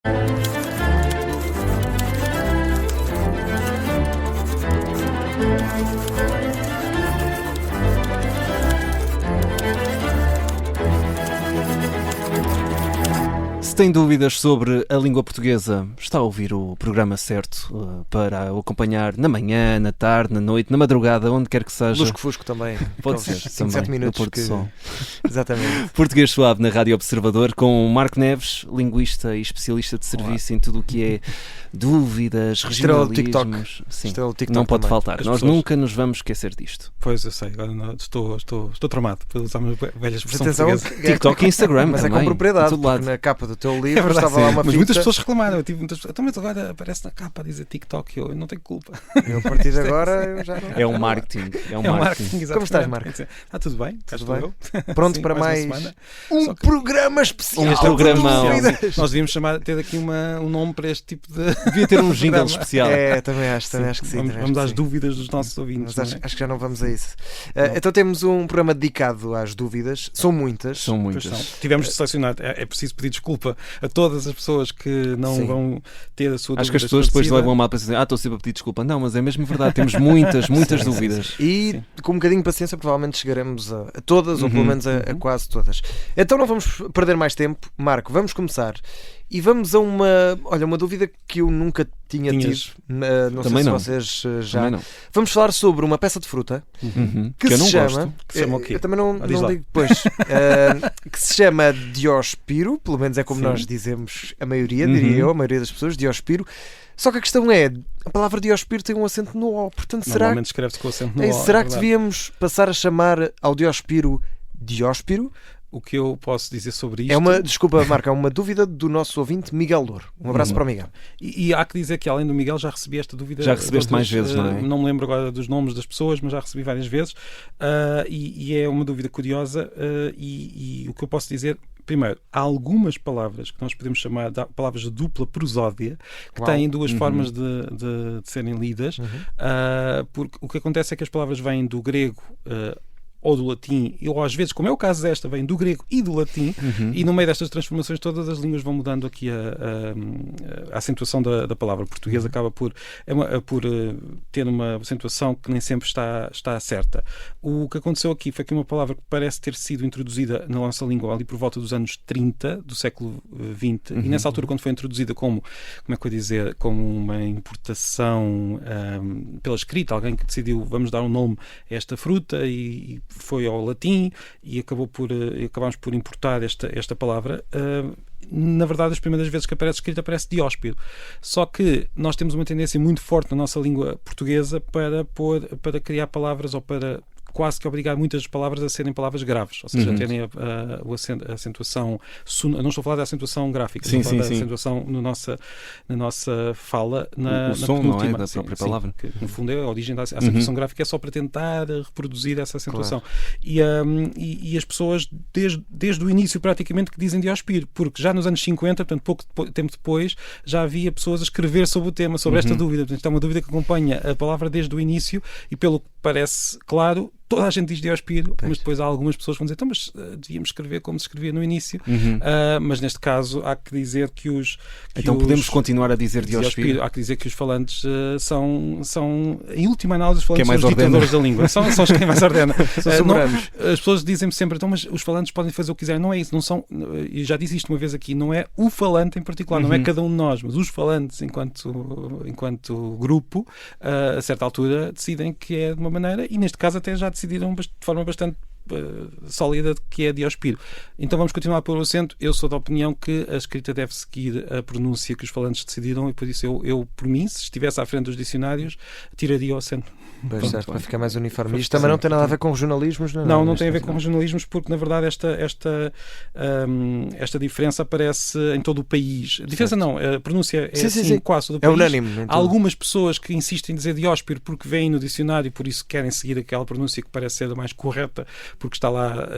Se tem dúvidas sobre a língua portuguesa, está a ouvir o programa certo para o acompanhar na manhã, na tarde, na noite, na madrugada, onde quer que seja. Lusco-fusco também. Pode ser, 5, 7 minutos. no Sol. Exatamente. Português Suave na Rádio Observador, com Marco Neves, linguista e especialista de serviço em tudo o que é dúvidas, regionalismos. Sim, TikTok não pode também. faltar. Nós nunca nos vamos esquecer disto. Pois, eu sei. Agora estou tramado por usar uma velha expressão portuguesa. TikTok e Instagram mas também. É com propriedade, todo lado. na capa do teu livro Verdade, estava lá uma mas fita. muitas pessoas reclamaram. Eu tive muitas... Então, mas agora aparece na capa a dizer TikTok e eu não tenho culpa. Eu, a partir de agora eu já não... É um marketing. É um marketing. Como estás, Marco? Está tudo bem? Tudo bem? Eu. Pronto Sim, para mais um programa especial. Um programão. Nós devíamos ter aqui um nome para este tipo de... Devia ter um jingle especial. É, também acho que sim. Vamos às dúvidas dos nossos ouvintes. Mas acho que já não vamos a isso. Então temos um programa dedicado às dúvidas. São muitas. Tivemos de selecionar. É preciso pedir desculpa a todas as pessoas que não vão ter a sua dúvida. Acho que as pessoas depois levam mal para dizer estou sempre a pedir desculpa. Não, mas é mesmo verdade. Temos muitas dúvidas. E com um bocadinho de paciência provavelmente chegaremos a todas, ou pelo menos a quase todas. Então não vamos perder mais tempo. Marco, vamos começar. E vamos a uma dúvida que eu nunca tinha tido. Não sei se vocês já. Não. Vamos falar sobre uma peça de fruta que eu se não chama. gosto. Que se chama o quê? Eu também não digo depois. Que se chama Diospiro, pelo menos é como nós dizemos a maioria, diria eu, a maioria das pessoas, Diospiro. Só que a questão é, a palavra Diospiro tem um acento no O, portanto normalmente escreve-se com o acento no O. Será que devíamos passar a chamar ao Diospiro Diospiro? O que eu posso dizer sobre isto... Desculpa, Marco, é uma dúvida do nosso ouvinte Miguel Louro. Um abraço para o Miguel. E há que dizer que além do Miguel já recebi esta dúvida. Já recebeste mais vezes, não é? Não me lembro agora dos nomes das pessoas, mas já recebi várias vezes. E é uma dúvida curiosa. E o que eu posso dizer... Primeiro, há algumas palavras que nós podemos chamar de palavras de dupla prosódia, que têm duas formas de serem lidas. Porque o que acontece é que as palavras vêm do grego... ou do latim, ou às vezes, como é o caso desta, vem do grego e do latim, e no meio destas transformações todas as línguas vão mudando aqui a acentuação da palavra. O português acaba por ter uma acentuação que nem sempre está certa. O que aconteceu aqui foi que uma palavra que parece ter sido introduzida na nossa língua ali por volta dos anos 30 do século XX, e nessa altura quando foi introduzida como é que eu ia dizer, como uma importação pela escrita, alguém que decidiu, vamos dar um nome a esta fruta, e foi ao latim e acabámos por importar esta palavra. Na verdade, as primeiras vezes que aparece escrita aparece Diospiro. Só que nós temos uma tendência muito forte na nossa língua portuguesa para criar palavras ou para quase que obrigar muitas palavras a serem palavras graves, ou seja, a terem a acentuação, não estou a falar da acentuação gráfica, estou a falar da acentuação na nossa fala, na som, penúltima, não é? Da própria palavra. Sim, que, no fundo, é a origem da acentuação gráfica, é só para tentar reproduzir essa acentuação. Claro. E as pessoas, desde o início, praticamente, que dizem Diospiro, porque já nos anos 50, portanto, pouco tempo depois, já havia pessoas a escrever sobre o tema, sobre esta dúvida. Portanto, é uma dúvida que acompanha a palavra desde o início e, pelo que parece claro, toda a gente diz Diospiro, mas depois há algumas pessoas que vão dizer, então, mas devíamos escrever como se escrevia no início. Mas neste caso há que dizer que podemos continuar a dizer Diospiro. Há que dizer que os falantes são em última análise, os falantes são os ditadores da língua. São os quem mais ordena. As pessoas dizem-me sempre, então, mas os falantes podem fazer o que quiserem. Não é isso, não são, e já disse isto uma vez aqui, não é o falante em particular, não é cada um de nós, mas os falantes enquanto grupo, a certa altura decidem que é de uma maneira, e neste caso até já decidiram de forma bastante sólida que é Diospiro. Então vamos continuar pelo acento. Eu sou da opinião que a escrita deve seguir a pronúncia que os falantes decidiram, e por isso eu por mim, se estivesse à frente dos dicionários, tiraria o acento. Pois, certo, para ficar mais uniforme. Isto também não tem nada a ver com regionalismos? Não tem a ver com regionalismos, porque na verdade esta diferença aparece em todo o país. A diferença não, a pronúncia é assim quase todo o país. É unânime. Há algumas pessoas que insistem em dizer Diospiro porque vêm no dicionário e por isso querem seguir aquela pronúncia que parece ser a mais correta porque está lá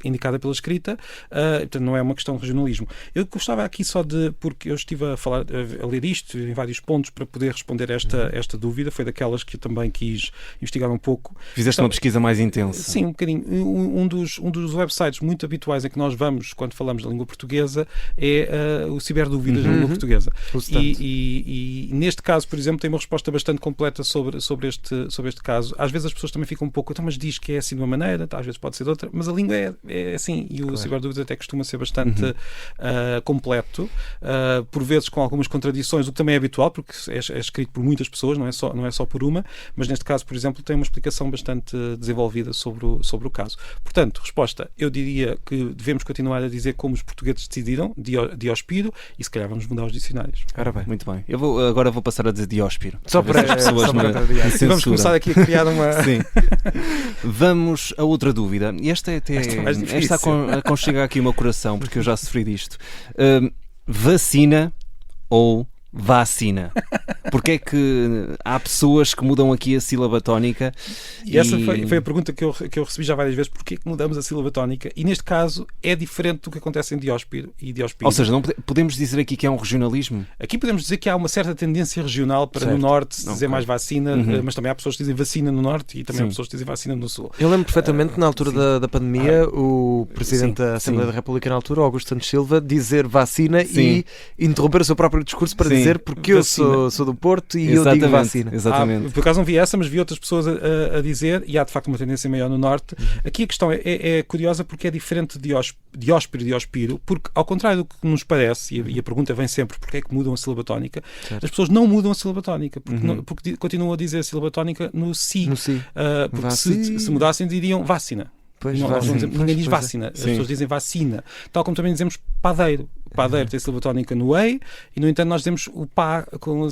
indicada pela escrita, portanto não é uma questão de regionalismo. Eu gostava aqui só porque eu estive a ler isto em vários pontos para poder responder esta dúvida, foi daquelas que eu também quis investigar um pouco. Fizeste uma pesquisa mais intensa. Sim, um bocadinho. Um dos websites muito habituais em que nós vamos quando falamos da língua portuguesa é o Ciberdúvidas da língua portuguesa. E neste caso, por exemplo, tem uma resposta bastante completa sobre este caso. Às vezes as pessoas também ficam um pouco, então, mas diz que é assim de uma maneira, às vezes pode ser de outra, mas a língua é assim, e o Ciberdúvidas até costuma ser bastante completo, por vezes com algumas contradições, o que também é habitual, porque é escrito por muitas pessoas, não é só por uma, mas neste caso, por exemplo, tem uma explicação bastante desenvolvida sobre o caso. Portanto, resposta, eu diria que devemos continuar a dizer como os portugueses decidiram, Dióspiro, e se calhar vamos mudar os dicionários. Ora bem, muito bem. Agora vou passar a dizer Dióspiro. Só para as pessoas vamos começar aqui a criar uma... Sim. Vamos a outra dúvida. E esta aconchega aqui o meu coração, porque eu já sofri disto. Vacina ou vacina? Porque é que há pessoas que mudam aqui a sílaba tónica? E essa foi a pergunta que eu recebi já várias vezes. Porquê que mudamos a sílaba tónica? E neste caso é diferente do que acontece em Dióspiro e Dióspiro. Ou seja, não podemos dizer aqui que é um regionalismo? Aqui podemos dizer que há uma certa tendência regional para no norte se dizer mais vacina, mas também há pessoas que dizem vacina no norte e também há pessoas que dizem vacina no sul. Eu lembro perfeitamente na altura da pandemia o Presidente da Assembleia da República na altura, Augusto Santos Silva, dizer vacina e interromper o seu próprio discurso para dizer porque eu sou do Porto e eu digo vacina. Exatamente. Por acaso não vi essa, mas vi outras pessoas a dizer, e há de facto uma tendência maior no norte. Aqui a questão é curiosa porque é diferente de Dióspiro e Dióspiro, porque ao contrário do que nos parece, e a pergunta vem sempre porque é que mudam a sílaba tónica, as pessoas não mudam a sílaba tónica, porque continuam a dizer a sílaba tónica no si. Porque se mudassem diriam vacina. Ninguém diz vacina, as pessoas dizem vacina, tal como também dizemos padeiro. Padeiro tem sílaba tónica no ei, e no entanto nós dizemos o pá com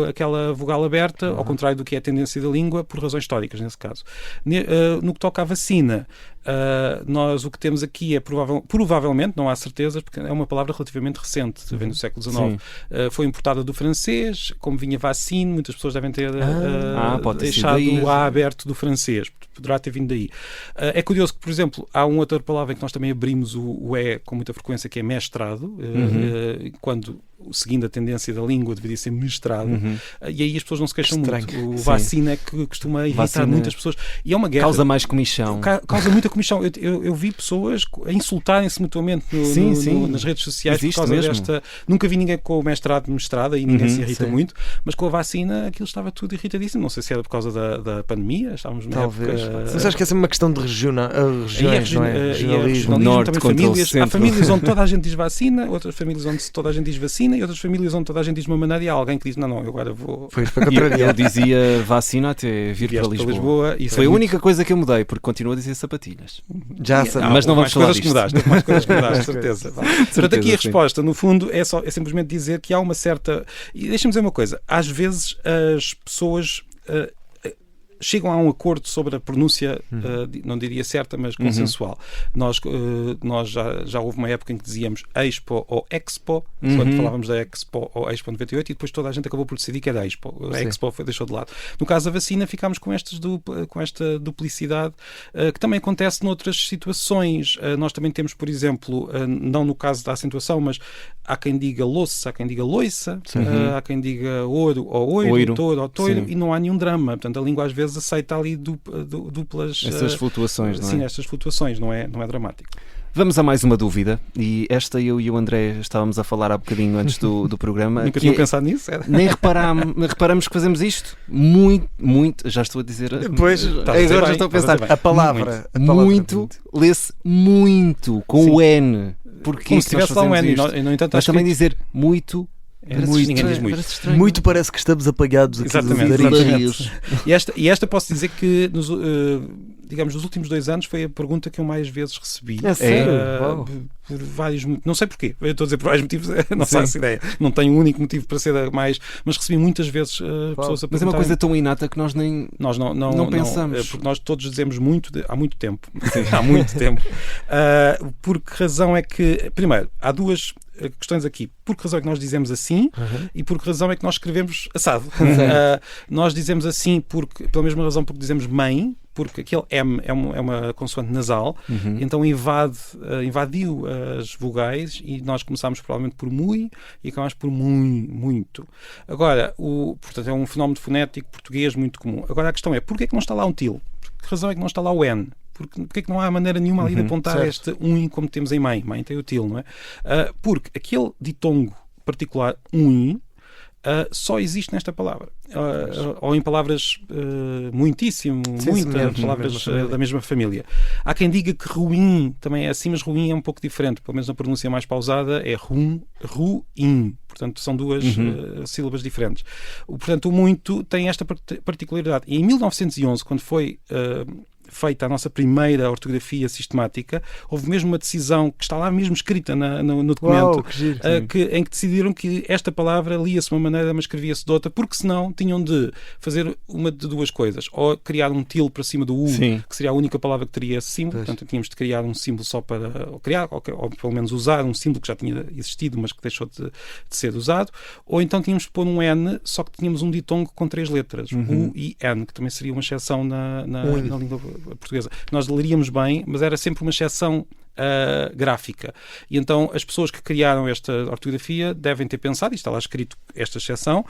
aquela vogal aberta, ao contrário do que é a tendência da língua, por razões históricas nesse caso. No que toca à vacina, nós o que temos aqui é provavelmente, não há certezas, porque é uma palavra relativamente recente, vem do século XIX, foi importada do francês, como vinha vacine, muitas pessoas devem ter deixado o A aberto do francês, poderá ter vindo daí. É curioso que, por exemplo, há uma outra palavra em que nós também abrimos o E com muita frequência, que é mestrado, quando seguindo a tendência da língua deveria ser mestrado, e aí as pessoas não se queixam muito. O vacina é que costuma irritar muitas pessoas, e é uma guerra. Causa mais comichão. Causa muita comichão. Eu vi pessoas a insultarem-se mutuamente nas redes sociais. Existe por causa mesmo. desta. Nunca vi ninguém com o mestrado e ninguém se irrita muito, mas com a vacina aquilo estava tudo irritadíssimo. Não sei se era por causa da pandemia, estávamos numa talvez. época... Mas acho que é sempre uma questão de regiões, não é? Regionalismo. Norte Também contra o centro. há famílias onde toda a gente diz vacina, outras famílias onde toda a gente diz vacina, e outras famílias onde toda a gente diz uma maneira, e há alguém que diz, não, eu agora vou... Eu dizia vacina até vir para Lisboa. Foi a única coisa que eu mudei, porque continuo a dizer sapatilhas. Mas não vamos falar disto. Mais coisas que mudaste, certeza. Portanto, aqui a resposta, no fundo, é simplesmente dizer que há uma certa... E deixa-me dizer uma coisa, às vezes as pessoas... chegam a um acordo sobre a pronúncia, não diria certa, mas consensual. Nós já houve uma época em que dizíamos Expo ou Expo, quando falávamos da Expo ou Expo 98, e depois toda a gente acabou por decidir que era Expo. A Expo deixou de lado. No caso da vacina, ficámos com esta duplicidade, que também acontece noutras situações. Nós também temos, por exemplo, não no caso da acentuação, mas há quem diga louça, há quem diga loiça, há quem diga ouro ou oiro, touro ou toiro, e não há nenhum drama. Portanto, a língua às vezes aceita ali duplas... Essas flutuações, não é? Sim, estas flutuações, não é dramático. Vamos a mais uma dúvida, e esta eu e o André estávamos a falar há bocadinho antes do programa. Nunca tinham pensado nisso? Era? Nem reparamos que fazemos isto muito, já estou a dizer... Pois, agora já estou a pensar. A palavra muito, lê-se muito, com o N. Porque como se tivesse lá um N, no entanto, mas também dizer muito... Ninguém diz muito. Muito parece que estamos apagados aqui. Exatamente. E esta posso dizer que nos últimos 2 anos foi a pergunta que eu mais vezes recebi. É sério? Por vários motivos. Não sei porquê. Eu estou a dizer por vários motivos, não faço ideia. Não tenho um único motivo para ser mais, mas recebi muitas vezes pessoas a perguntar. Mas é uma coisa tão inata que nós nem não pensamos. Porque nós todos dizemos muito há muito tempo. Há muito tempo. Por que razão é que... Primeiro, há duas questões aqui. Por que razão é que nós dizemos assim e por que razão é que nós escrevemos assado? Nós dizemos assim pela mesma razão porque dizemos mãe, porque aquele M é uma consoante nasal, então invadiu as vogais e nós começámos provavelmente por mui e acabámos por muito. Agora, portanto, é um fenómeno fonético português muito comum. Agora a questão é, porquê é que não está lá um til? Por que razão é que não está lá o N? Porque é que não há maneira nenhuma ali de apontar este como temos em mãe? Mãe tem o til, não é? Porque aquele ditongo particular só existe nesta palavra. Ou em palavras muitas palavras da mesma família. Há quem diga que ruim também é assim, mas ruim é um pouco diferente, pelo menos na pronúncia mais pausada é ruim. Portanto, são duas sílabas diferentes. Portanto, o muito tem esta particularidade. E em 1911, quando foi feita a nossa primeira ortografia sistemática, houve mesmo uma decisão que está lá mesmo escrita no documento, em que decidiram que esta palavra lia-se de uma maneira, mas escrevia-se de outra, porque senão tinham de fazer uma de duas coisas, ou criar um til para cima do U, que seria a única palavra que teria esse símbolo, portanto tínhamos de criar um símbolo só para criar, ou pelo menos usar um símbolo que já tinha existido, mas que deixou de ser usado, ou então tínhamos de pôr um N, só que tínhamos um ditongo com 3 letras, U e N, que também seria uma exceção na língua portuguesa. Nós leríamos bem, mas era sempre uma exceção gráfica. E então as pessoas que criaram esta ortografia devem ter pensado, e está lá escrito esta exceção,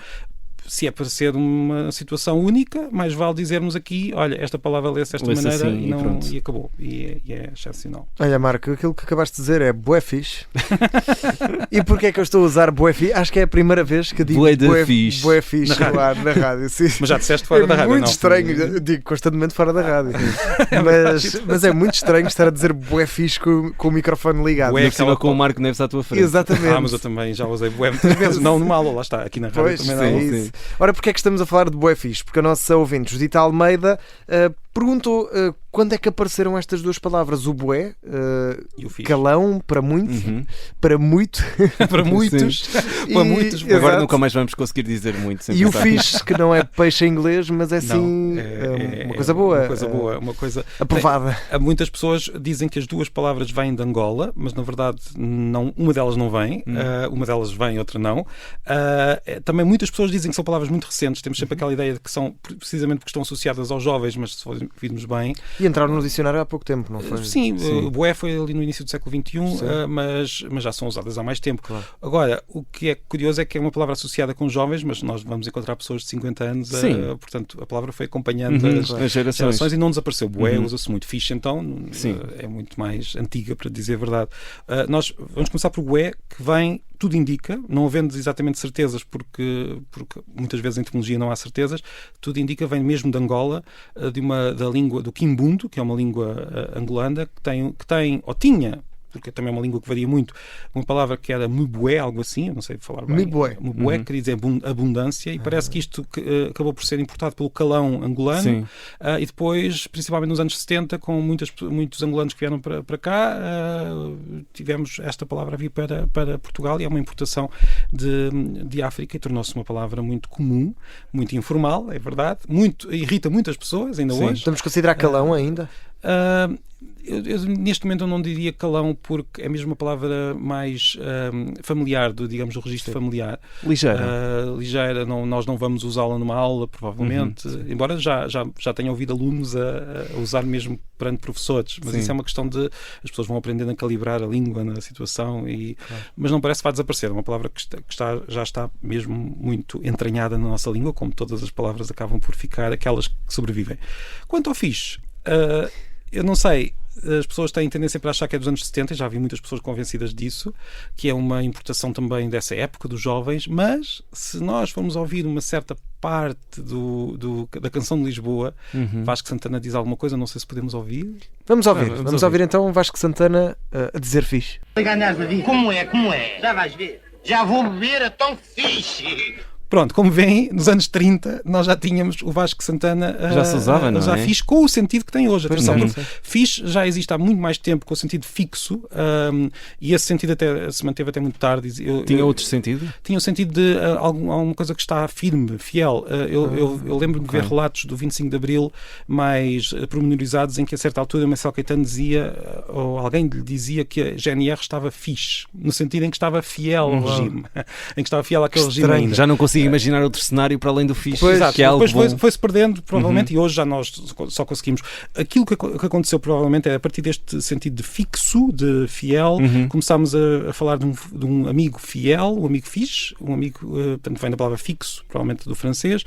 se é para ser uma situação única, mais vale dizermos aqui, olha, esta palavra lê-se desta maneira e acabou. E é excepcional. Olha, Marco, aquilo que acabaste de dizer é bué fixe. E porquê é que eu estou a usar bué fixe? Acho que é a primeira vez que digo bué fixe na rádio. Sim. Mas já disseste fora da rádio, não? É muito estranho, digo constantemente fora da rádio. Mas é muito estranho estar a dizer bué fixe com o microfone ligado. E acima com o Marco Neves à tua frente. Exatamente. Mas eu também já usei bué muitas vezes, não numa aula, lá está, aqui na rádio também não. Ora, porque é que estamos a falar de bué fixe? Porque a nossa ouvinte, Judita Almeida, perguntou quando é que apareceram estas duas palavras, o bué, e o fixe. Calão, para muitos, para muitos. Para muitos. Agora nunca mais vamos conseguir dizer muito. E o fixe, que não é peixe em inglês, mas é sim uma coisa boa. Uma coisa boa, uma coisa aprovada. Muitas pessoas dizem que as duas palavras vêm de Angola, mas na verdade uma delas não vem, uma delas vem, outra não. Também muitas pessoas dizem que são palavras muito recentes. Temos sempre aquela ideia de que são precisamente porque estão associadas aos jovens, mas se virmos bem. E entraram no dicionário há pouco tempo, não foi? Sim. O bué foi ali no início do século XXI, mas já são usadas há mais tempo. Claro. Agora, o que é curioso é que é uma palavra associada com jovens, mas nós vamos encontrar pessoas de 50 anos, portanto, a palavra foi acompanhando as gerações e não desapareceu. Bué usa-se muito. Fixe, então, é muito mais antiga, para dizer a verdade. Nós vamos começar por bué, que vem, tudo indica, não havendo exatamente certezas, porque muitas vezes em etimologia não há certezas, tudo indica, vem mesmo de Angola, da língua do Quimbundo, que é uma língua angolana, que tem, ou tinha, porque também é uma língua que varia muito, uma palavra que era mubué, algo assim, eu não sei falar bem. Mubué, que quer dizer abundância, e parece que isto acabou por ser importado pelo calão angolano, e depois, principalmente nos anos 70, com muitos angolanos que vieram para cá, tivemos esta palavra a vir para Portugal, e é uma importação de África, e tornou-se uma palavra muito comum, muito informal, é verdade, irrita muitas pessoas, ainda hoje. Estamos a considerar calão ainda? Eu, neste momento eu não diria calão, porque é mesmo uma palavra mais familiar, digamos, do registro familiar. Ligeira, nós não vamos usá-la numa aula, provavelmente, embora já tenha ouvido alunos a usar mesmo perante professores, mas isso é uma questão de as pessoas vão aprendendo a calibrar a língua na situação, mas não parece que vai desaparecer. É uma palavra que já está mesmo muito entranhada na nossa língua, como todas as palavras acabam por ficar, aquelas que sobrevivem. Quanto ao fixe, eu não sei, as pessoas têm tendência para achar que é dos anos 70, e já vi muitas pessoas convencidas disso, que é uma importação também dessa época, dos jovens, mas se nós formos ouvir uma certa parte da canção de Lisboa, Vasco Santana diz alguma coisa, não sei se podemos ouvir. Vamos ouvir então Vasco Santana a dizer fixe. Como é? Já vais ver. Já vou beber a tão fixe. Pronto, como veem, nos anos 30 nós já tínhamos o Vasco Santana já se usava, não já é? Fixe, com o sentido que tem hoje. Atenção, fixe já existe há muito mais tempo com o sentido fixo, e esse sentido até se manteve até muito tarde. Tinha outro sentido? Tinha o sentido de alguma coisa que está firme, fiel. Eu lembro-me de ver relatos do 25 de Abril mais pormenorizados, em que a certa altura Marcelo Caetano dizia, ou alguém lhe dizia, que a GNR estava fixe, no sentido em que estava fiel ao regime, em que estava fiel àquele regime ainda. Já não conseguia consigo imaginar outro cenário para além do fixe, Pois, que é algo Depois bom. foi-se perdendo, provavelmente, e hoje já nós só conseguimos. Aquilo que aconteceu, provavelmente, é a partir deste sentido de fixo, de fiel, começámos a falar de um amigo fiel, um amigo fixe, um amigo, portanto, vem da palavra fixo, provavelmente do francês,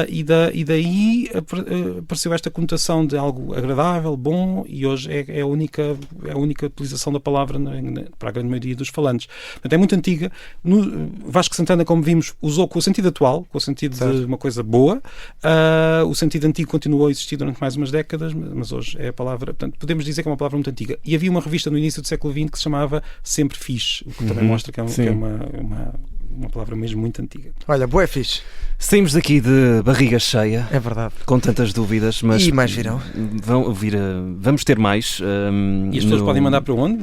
e daí apareceu esta conotação de algo agradável, bom, e hoje é a única utilização da palavra para a grande maioria dos falantes. Portanto, é muito antiga. Vasco Santana, como vimos, usou com o sentido atual, com o sentido de uma coisa boa. O sentido antigo continuou a existir durante mais umas décadas, mas hoje é a palavra, portanto, podemos dizer que é uma palavra muito antiga. E havia uma revista no início do século XX que se chamava Sempre Fixe, o que também mostra que é uma palavra mesmo muito antiga. Olha, bué fixe. Saímos daqui de barriga cheia, É verdade. com tantas dúvidas, mas E mais virão. Vamos ter mais. E as pessoas podem mandar para onde?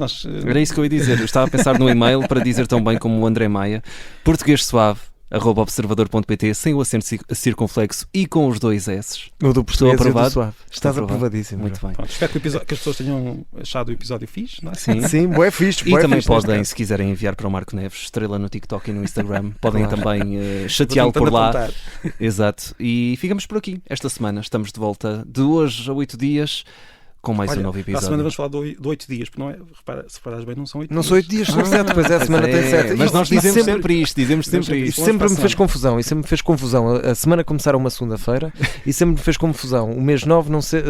Era isso que eu ia dizer. Eu estava a pensar no e-mail para dizer tão bem como o André Maia, portuguesuave@observador.pt, sem o acento circunflexo e com os 2 S. O do português e o do aprovado? suave. Estás aprovado. aprovadíssimo. Muito bem. Pronto, espero que as pessoas tenham achado o episódio fixe, não é? Sim. Sim, bué fixe. E Bué também fixe neste podem, caso. se quiserem enviar para o Marco Neves, estrela no TikTok e no Instagram, podem Claro. também chateá-lo Vou por lá. tentando Exato. E ficamos por aqui esta semana. Estamos de volta de hoje a 8 dias com mais Olha, um novo para a semana episódio. vamos falar de 8 dias, porque não é, se reparares bem, não são 8 Não dias. são 8 dias, são 7, depois a semana tem 7. Mas nós dizemos sempre isto, dizemos sempre Isso isto. vamos Sempre para me a fez semana. confusão, e sempre me fez confusão a semana começar a uma segunda-feira e sempre me fez confusão o mês 9 não ser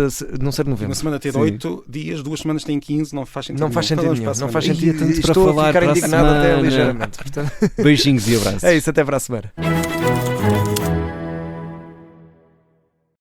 novembro. Uma semana ter Sim. 8 dias, 2 semanas tem 15, não faz sentido Não faz nenhum. sentido Falamos nenhum, para a não faz semana. sentido. tanto para Estou a falar ficar para a indignado até semana. ligeiramente. Portanto, Beijinhos e abraços. é isso, até para a semana.